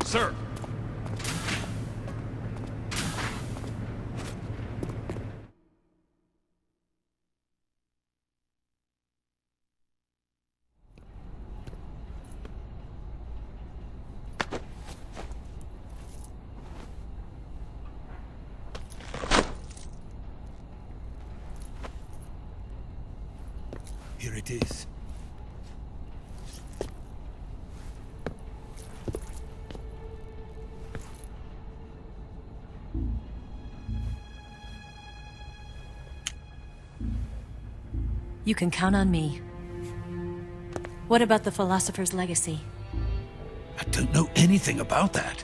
Sir! Here it is. You can count on me. What about the philosopher's legacy? I don't know anything about that.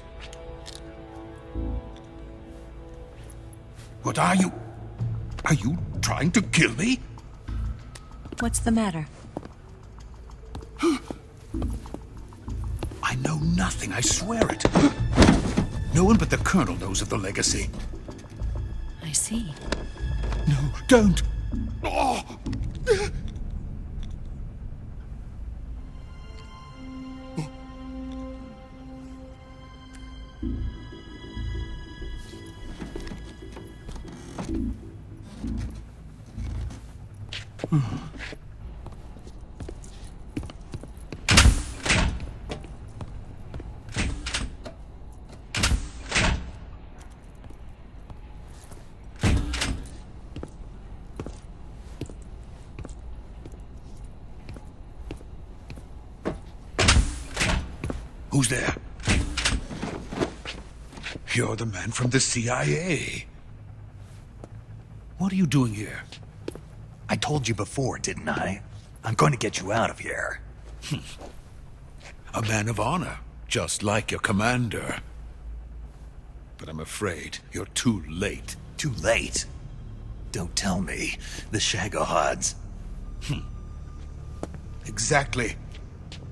What are you? Are you trying to kill me? What's the matter? I know nothing, I swear it. No one but the Colonel knows of the legacy. I see. No, don't! Oh. Who's there? You're the man from the CIA. What are you doing here? I told you before, didn't I? I'm going to get you out of here. A man of honor, just like your commander. But I'm afraid you're too late. Too late? Don't tell me. The Shagohods. Exactly.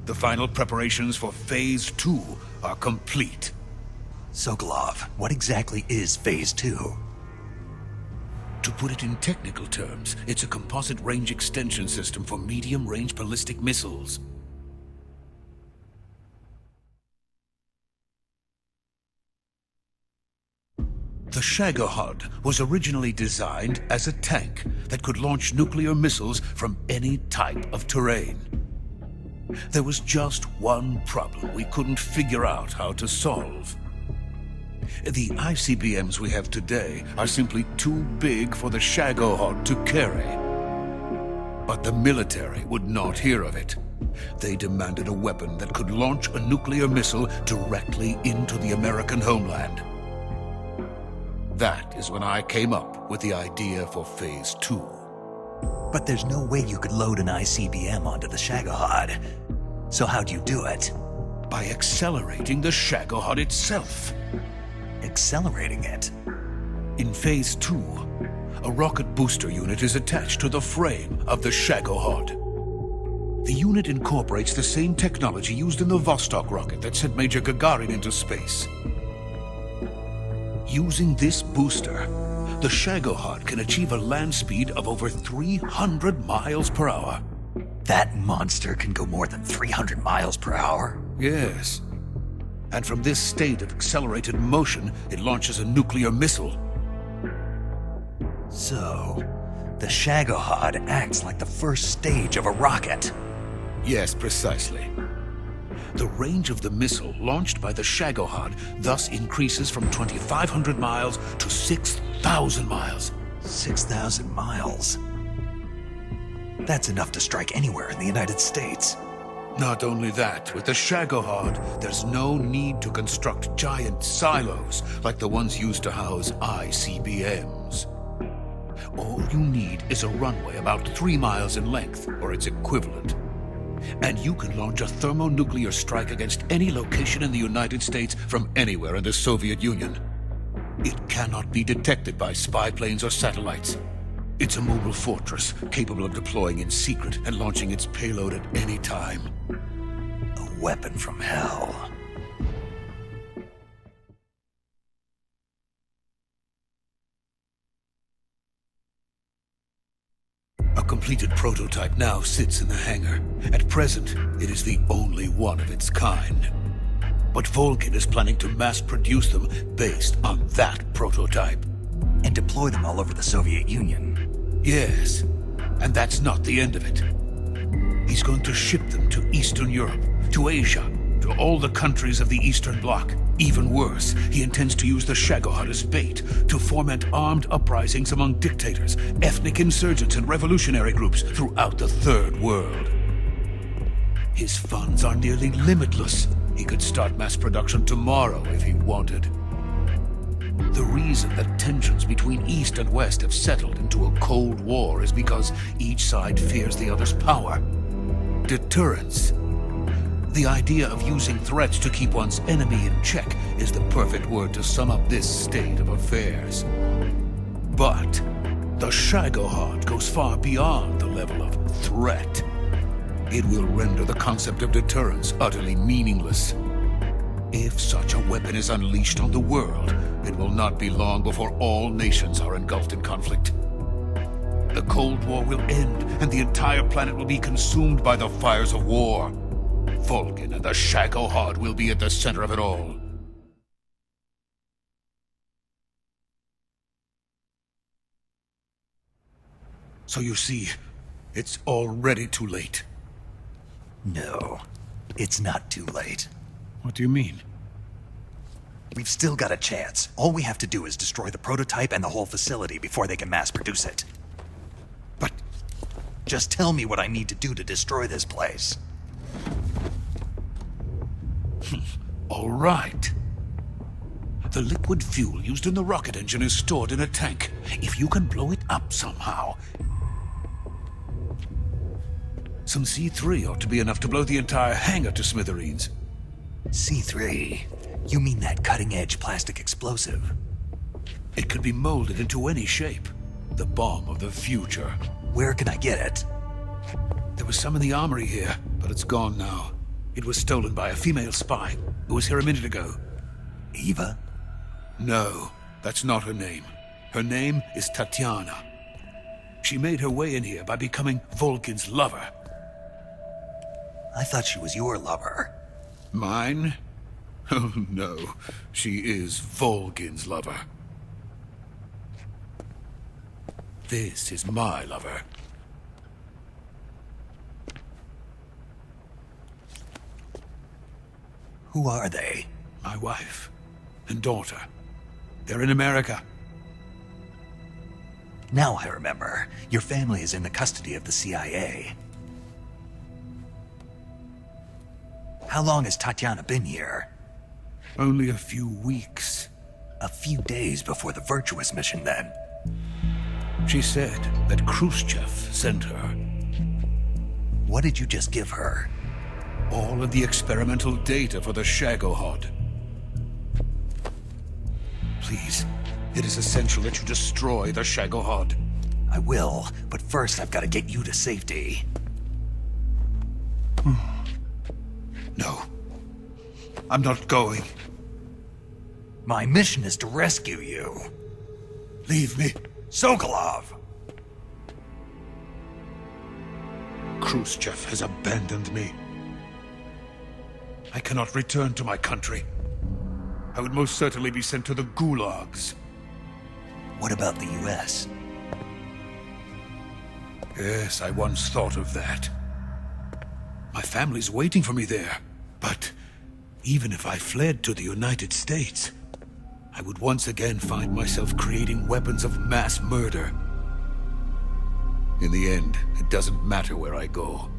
The final preparations for Phase 2 are complete. Sokolov, what exactly is Phase 2? To put it in technical terms, it's a composite range extension system for medium-range ballistic missiles. The Shagohod was originally designed as a tank that could launch nuclear missiles from any type of terrain. There was just one problem we couldn't figure out how to solve. The ICBMs we have today are simply too big for the Shagohod to carry. But the military would not hear of it. They demanded a weapon that could launch a nuclear missile directly into the American homeland. That is when I came up with the idea for Phase 2. But there's no way you could load an ICBM onto the Shagohod. So how'd you do it? By accelerating the Shagohod itself. Accelerating it? In Phase 2, a rocket booster unit is attached to the frame of the Shagohod. The unit incorporates the same technology used in the Vostok rocket that sent Major Gagarin into space. Using this booster, the Shagohod can achieve a land speed of over 300 miles per hour. That monster can go more than 300 miles per hour? Yes. And from this state of accelerated motion, it launches a nuclear missile. So, the Shagohod acts like the first stage of a rocket. Yes, precisely. The range of the missile launched by the Shagohod thus increases from 2,500 miles to 6,000 miles. 6,000 miles? That's enough to strike anywhere in the United States. Not only that, with the Shagohod, there's no need to construct giant silos like the ones used to house ICBMs. All you need is a runway about 3 miles in length, or its equivalent. And you can launch a thermonuclear strike against any location in the United States from anywhere in the Soviet Union. It cannot be detected by spy planes or satellites. It's a mobile fortress, capable of deploying in secret and launching its payload at any time. A weapon from hell. A completed prototype now sits in the hangar. At present, it is the only one of its kind. But Vulcan is planning to mass-produce them based on that prototype. And deploy them all over the Soviet Union. Yes, and that's not the end of it. He's going to ship them to Eastern Europe, to Asia, to all the countries of the Eastern Bloc. Even worse, he intends to use the Shagohod as bait to foment armed uprisings among dictators, ethnic insurgents, and revolutionary groups throughout the Third World. His funds are nearly limitless. He could start mass production tomorrow if he wanted. The reason that tensions between East and West have settled into a Cold War is because each side fears the other's power. Deterrence. The idea of using threats to keep one's enemy in check is the perfect word to sum up this state of affairs. But the Shagohod goes far beyond the level of threat. It will render the concept of deterrence utterly meaningless. If such a weapon is unleashed on the world, it will not be long before all nations are engulfed in conflict. The Cold War will end, and the entire planet will be consumed by the fires of war. Vulcan and the Shagohod will be at the center of it all. So you see, it's already too late. No, it's not too late. What do you mean? We've still got a chance. All we have to do is destroy the prototype and the whole facility before they can mass produce it. But just tell me what I need to do to destroy this place. All right. The liquid fuel used in the rocket engine is stored in a tank. If you can blow it up somehow... Some C3 ought to be enough to blow the entire hangar to smithereens. C3? You mean that cutting-edge plastic explosive? It could be molded into any shape. The bomb of the future. Where can I get it? There was some in the armory here, but it's gone now. It was stolen by a female spy who was here a minute ago. Eva? No, that's not her name. Her name is Tatiana. She made her way in here by becoming Vulcan's lover. I thought she was your lover. Mine? Oh no, she is Vulcan's lover. This is my lover. Who are they? My wife and daughter. They're in America. Now I remember. Your family is in the custody of the CIA. How long has Tatiana been here? Only a few weeks. A few days before the Virtuous mission, then. She said that Khrushchev sent her. What did you just give her? All of the experimental data for the Shagohod. Please, it is essential that you destroy the Shagohod. I will, but first I've got to get you to safety. No. I'm not going. My mission is to rescue you. Leave me. Sokolov! Khrushchev has abandoned me. I cannot return to my country. I would most certainly be sent to the gulags. What about the US? Yes, I once thought of that. My family's waiting for me there. But even if I fled to the United States, I would once again find myself creating weapons of mass murder. In the end, it doesn't matter where I go.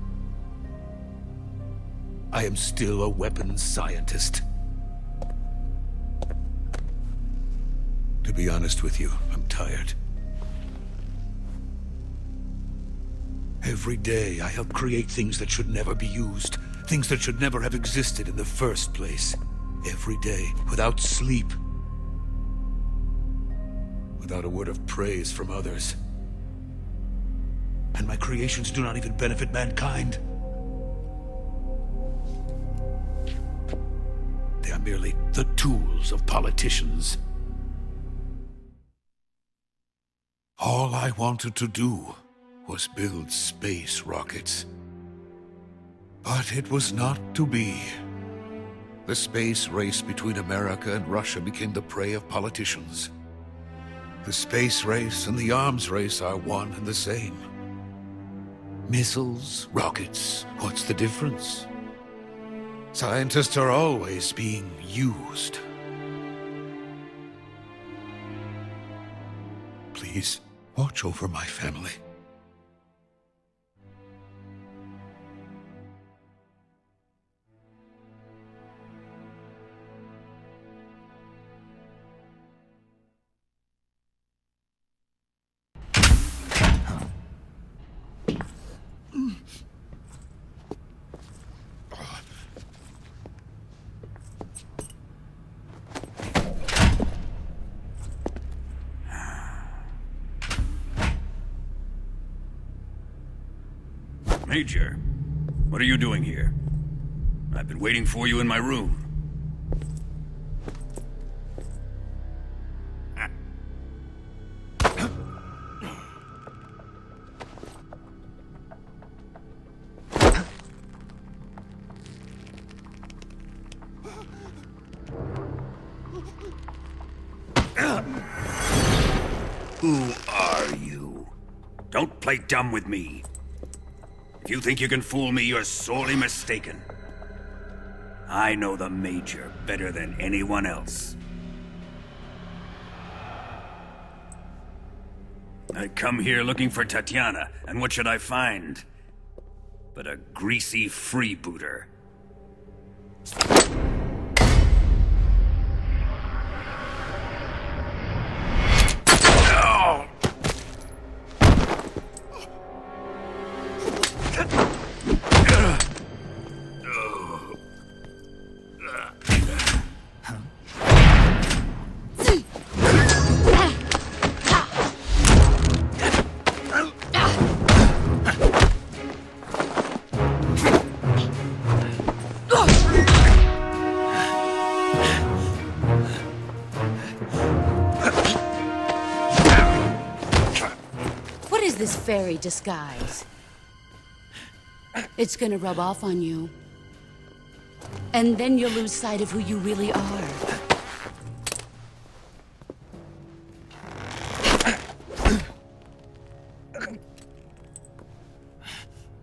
I am still a weapons scientist. To be honest with you, I'm tired. Every day, I help create things that should never be used. Things that should never have existed in the first place. Every day, without sleep. Without a word of praise from others. And my creations do not even benefit mankind. They are merely the tools of politicians. All I wanted to do was build space rockets. But it was not to be. The space race between America and Russia became the prey of politicians. The space race and the arms race are one and the same. Missiles, rockets, what's the difference? Scientists are always being used. Please, watch over my family. Major, what are you doing here? I've been waiting for you in my room. Who are you? Don't play dumb with me. If you think you can fool me, you're sorely mistaken. I know the Major better than anyone else. I come here looking for Tatiana, and what should I find? But a greasy freebooter. This fairy disguise. It's gonna rub off on you. And then you'll lose sight of who you really are.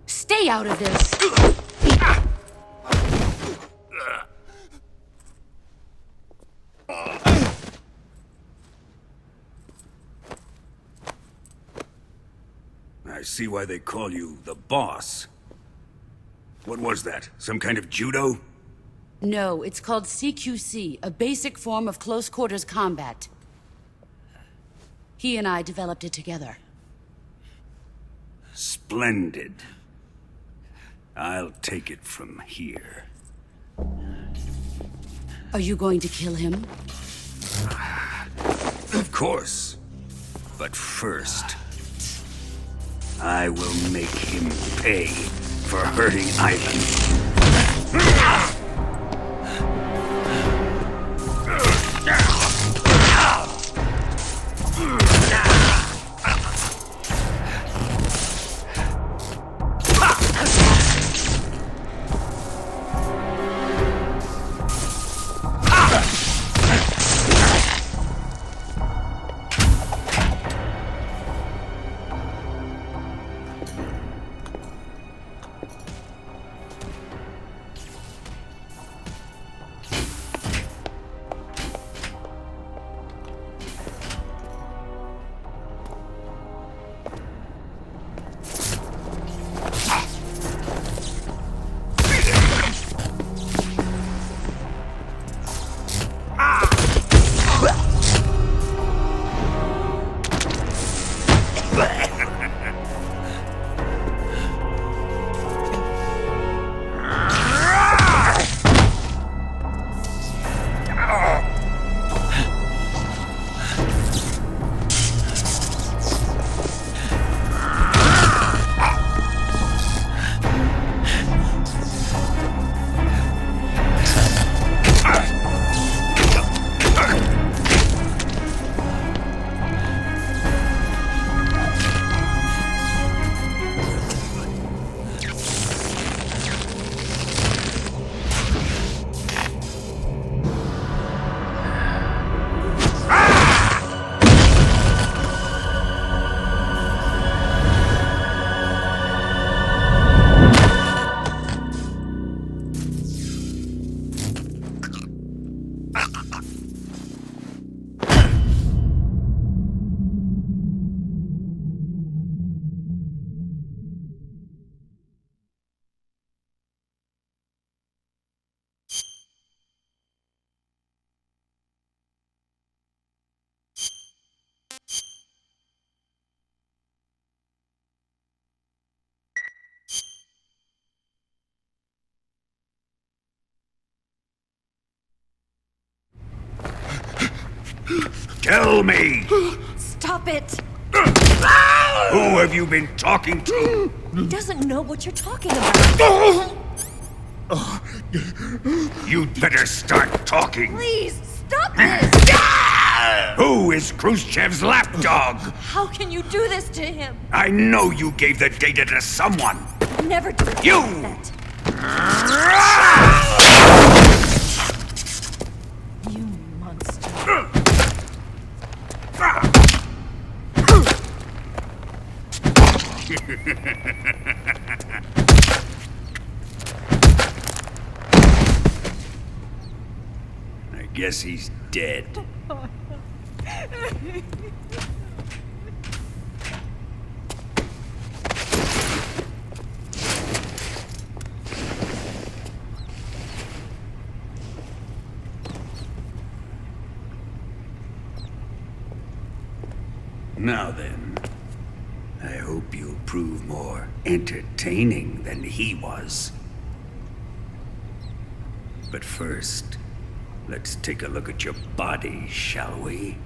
Stay out of this! I see why they call you the boss. What was that? Some kind of judo? No, it's called CQC, a basic form of close quarters combat. He and I developed it together. Splendid. I'll take it from here. Are you going to kill him? Of course. But first, I will make him pay for hurting Ivan. Tell me! Stop it! Who have you been talking to? He doesn't know what you're talking about. You'd better start talking. Please, stop this! Who is Khrushchev's lapdog? How can you do this to him? I know you gave the data to someone. Never do You! that. You monster. I guess he's dead. Now then, I hope you'll prove more entertaining than he was. But first, let's take a look at your body, shall we?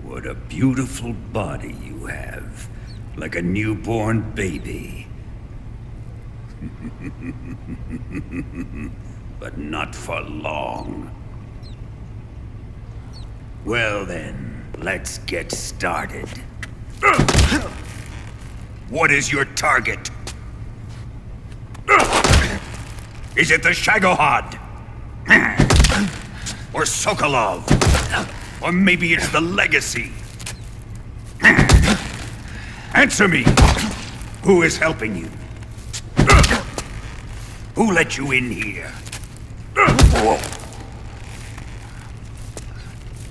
What a beautiful body you have, like a newborn baby. But not for long. Well then, let's get started. What is your target? Is it the Shagohod? Or Sokolov? Or maybe it's the Legacy? Answer me! Who is helping you? Who let you in here?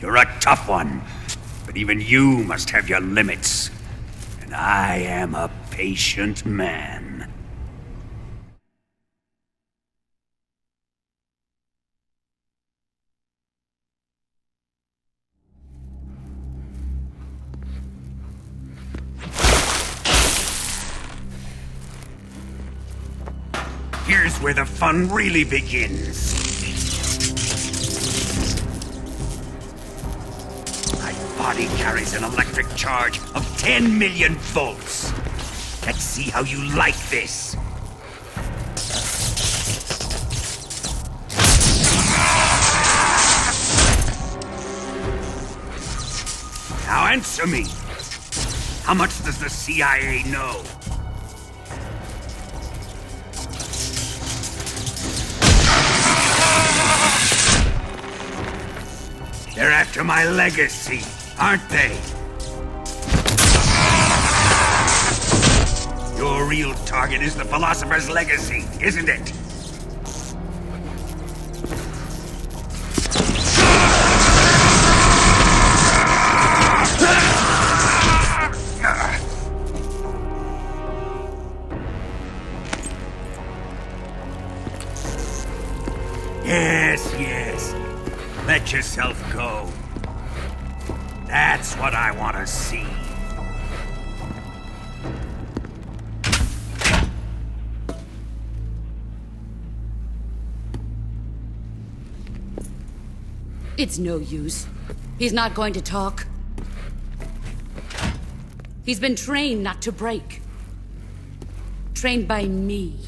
You're a tough one, but even you must have your limits. And I am a patient man. Here's where the fun really begins. My body carries an electric charge of 10 million volts. Let's see how you like this. Now answer me. How much does the CIA know? They're after my legacy, aren't they? Your real target is the philosopher's legacy, isn't it? Yes. Let yourself go. That's what I want to see. It's no use. He's not going to talk. He's been trained not to break. Trained by me.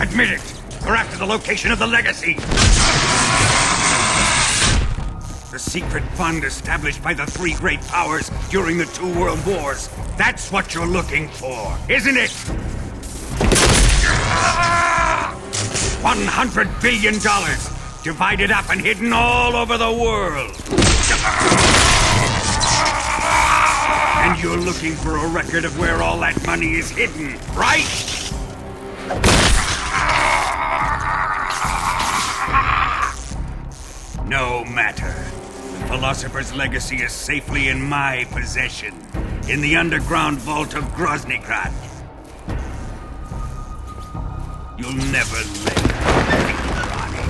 Admit it! We're after the location of the legacy! The secret fund established by the three great powers during the 2 world wars. That's what you're looking for, isn't it? $100 billion, divided up and hidden all over the world. And you're looking for a record of where all that money is hidden, right? No matter. The philosopher's legacy is safely in my possession, in the underground vault of Groznj Grad. You'll never live on it.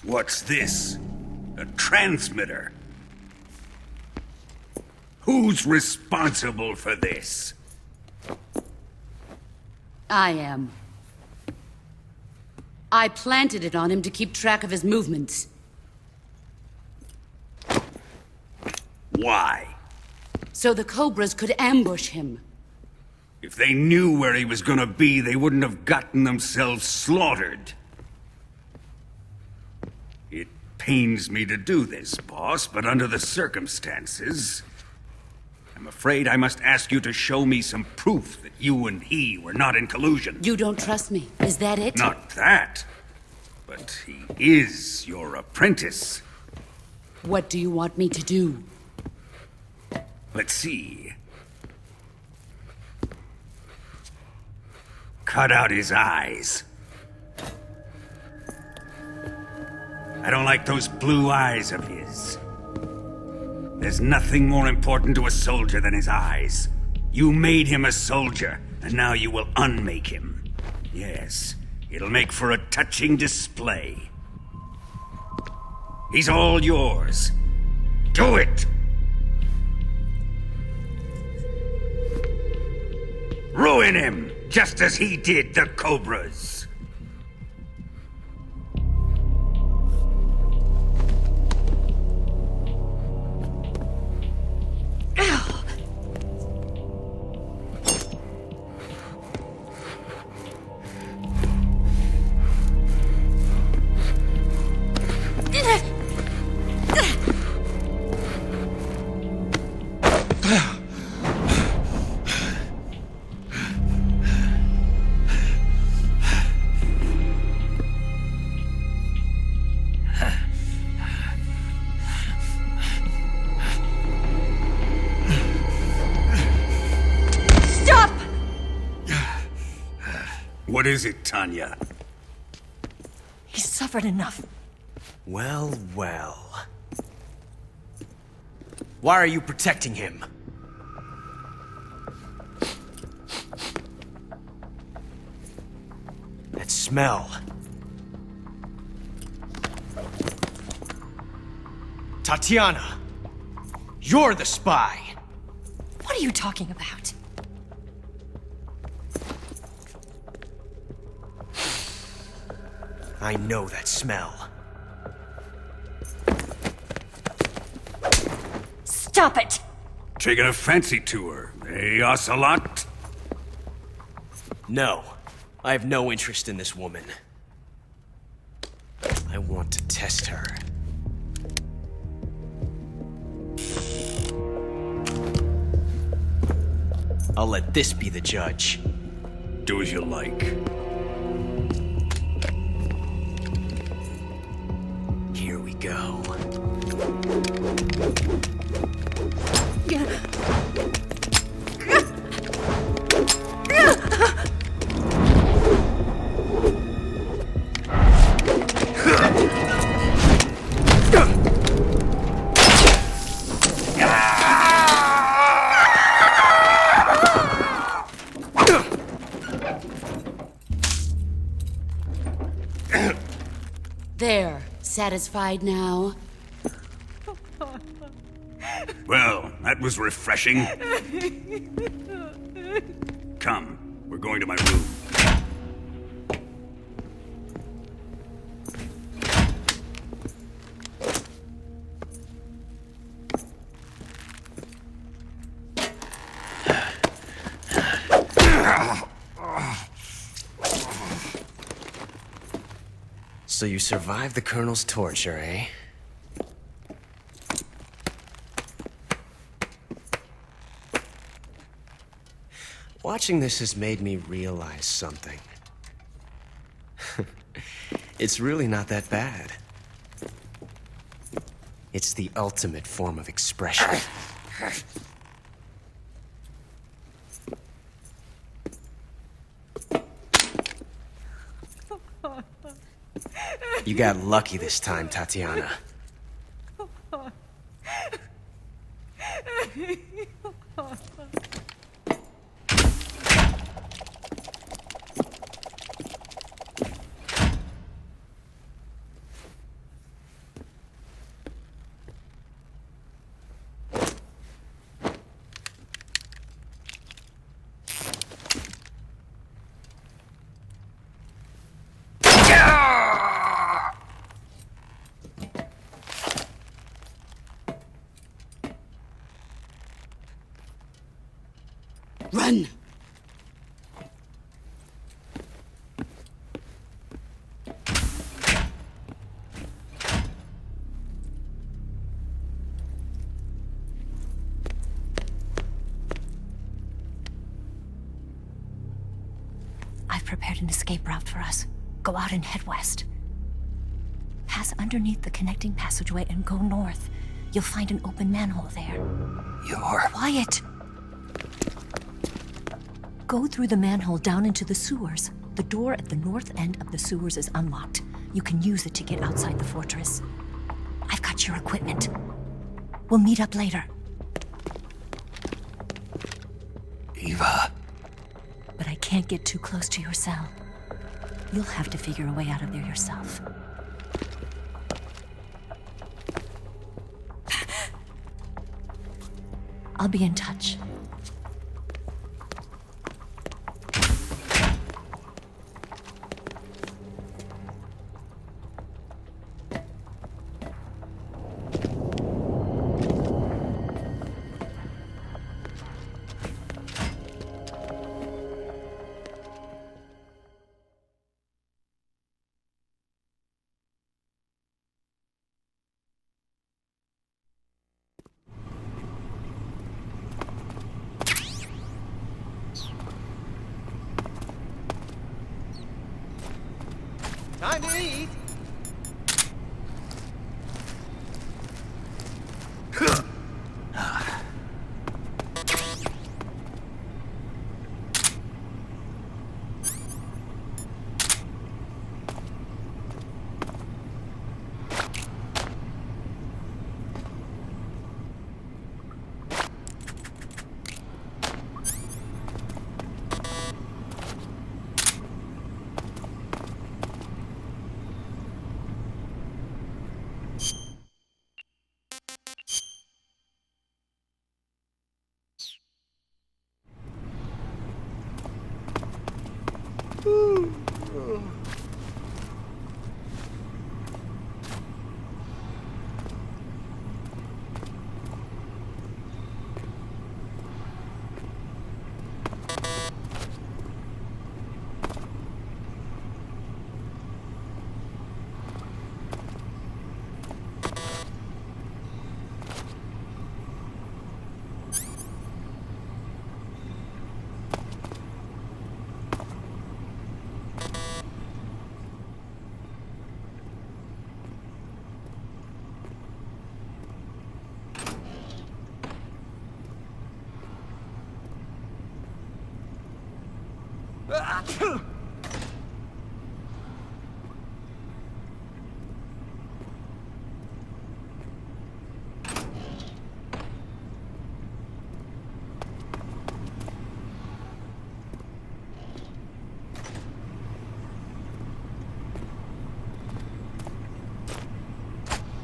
What's this? A transmitter. Who's responsible for this? I am. I planted it on him to keep track of his movements. Why? So the Cobras could ambush him. If they knew where he was gonna be, they wouldn't have gotten themselves slaughtered. It pains me to do this, boss, but under the circumstances, I'm afraid I must ask you to show me some proof that you and he were not in collusion. You don't trust me, is that it? Not that, but he is your apprentice. What do you want me to do? Let's see. Cut out his eyes. I don't like those blue eyes of his. There's nothing more important to a soldier than his eyes. You made him a soldier, and now you will unmake him. Yes, it'll make for a touching display. He's all yours. Do it! Ruin him, just as he did the Cobras. What is it, Tanya? He's suffered enough. Well, well. Why are you protecting him? That smell. Tatiana! You're the spy! What are you talking about? I know that smell. Stop it! Taking a fancy to her, eh, Ocelot? No. I have no interest in this woman. I want to test her. I'll let this be the judge. Do as you like. Here we go. There. Satisfied now? Well, that was refreshing. Come, we're going to my room. So you survived the Colonel's torture, eh? Watching this has made me realize something. It's really not that bad. It's the ultimate form of expression. You got lucky this time, Tatiana. Run! I've prepared an escape route for us. Go out and head west. Pass underneath the connecting passageway and go north. You'll find an open manhole there. You're... Quiet! Go through the manhole down into the sewers. The door at the north end of the sewers is unlocked. You can use it to get outside the fortress. I've got your equipment. We'll meet up later. Eva. But I can't get too close to your cell. You'll have to figure a way out of there yourself. I'll be in touch. Time to eat!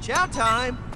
Chow time!